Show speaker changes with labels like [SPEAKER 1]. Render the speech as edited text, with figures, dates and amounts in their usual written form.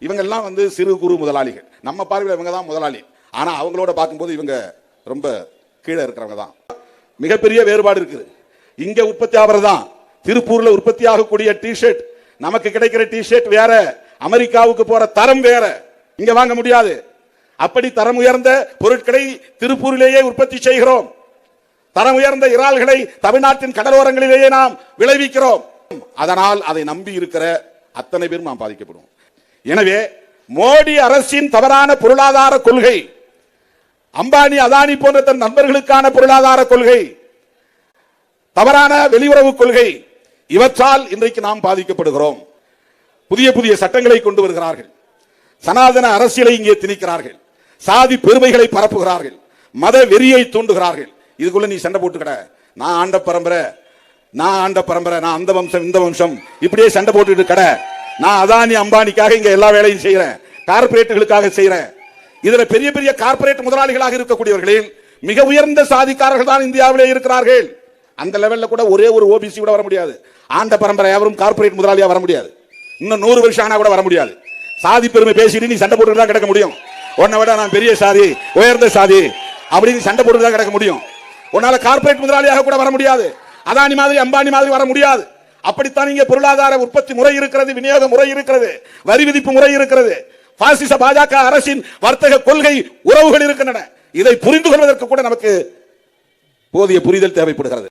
[SPEAKER 1] இவங்க எல்லாம் வந்து சிறு குறு முதலாளிகள். நம்ம பார்வையில் இவங்க தான் முதலாளி. ஆனா அவங்களோட பார்க்கும்போது இவங்க ரொம்ப கீழே இருக்கிறவங்க தான். மிகப்பெரிய வேறுபாடு இருக்குது. இங்க உற்பத்தி ஆகிறதான் திருப்பூர்ல உற்பத்தி ஆகக்கூடிய டிஷர்ட், நமக்கு கிடைக்கிற டிஷர்ட் வேற, அமெரிக்காவுக்கு போற தரம் வேற, இங்க வாங்க முடியாது. அப்படி தரம் உயர்ந்த பொருட்களை திருப்பூரிலேயே உற்பத்தி செய்கிறோம். தரம் உயர்ந்த இறால்களை தமிழ்நாட்டின் கடலோரங்களிலேயே நாம் விளைவிக்கிறோம். அதனால் அதை நம்பி இருக்கிற அத்தனை பேரும் நாம் பாதிக்கப்படுவோம். எனவே மோடி அரசின் தவறான பொருளாதார கொள்கை, அம்பானி அதானி போன்ற தன் நண்பர்களுக்கான பொருளாதார கொள்கை, தவறான வெளியுறவு கொள்கை, இவற்றால் இன்றைக்கு நாம் பாதிக்கப்படுகிறோம். புதிய புதிய சட்டங்களை கொண்டு வருகிறார்கள். சனாதன அரசியலை இங்கே திணிக்கிறார்கள். சாதி பெருமைகளை பரப்புகிறார்கள். மத வெறியை தூண்டுகிறார்கள். இதுக்குள்ள நீ சண்டை போட்டுக்கட, நான் ஆண்ட பரம்பரை, நான் அந்த வம்சம் இந்த வம்சம், இப்படியே சண்டை போட்டுட்டு கடை. நான் அதானி அம்பானிக்காக இங்க எல்லா வேலையும் செய்யறேன், கார்பரேட்டுகளுக்காக செய்யறேன். இதுல பெரிய பெரிய கார்பரேட் முதலாளிகளாக இருக்கக்கூடியவர்களில் மிக உயர்ந்த சாதிக்காரர்கள் தான் இந்தியாவிலே இருக்கிறார்கள். அந்த லெவல்ல கூட ஒரே ஒரு ஓபிசி கூட வர முடியாது. ஆண்ட பரம்பரை எவரும் கார்பரேட் முதலாளியா வர முடியாது. இன்னும் 100 வருஷம் ஆனா கூட வர முடியாது. சாதி பெருமை பேசிட்டு நீ சண்டை போட்டு தான் கிடக்க முடியும். உன்னை விட நான் பெரிய சாதி, உயர்ந்த சாதி அப்படின்னு சண்டை போட்டு தான் கிடக்க முடியும். உன்னால கார்பரேட் முதலாளியாக கூட வர முடியாது. அதானி மாதிரி அம்பானி மாதிரி வர முடியாது. அப்படித்தான் இங்கே பொருளாதார உற்பத்தி முறை இருக்கிறது, விநியோக முறை இருக்கிறது, வரி விதிப்பு முறை இருக்கிறது, பாசிச பாஜக அரசின் வர்த்தக கொள்கை உறவுகள் இருக்கின்றன. இதை புரிந்து கொள்வதற்கு கூட நமக்கு போதிய புரிதல் தேவைப்படுகிறது.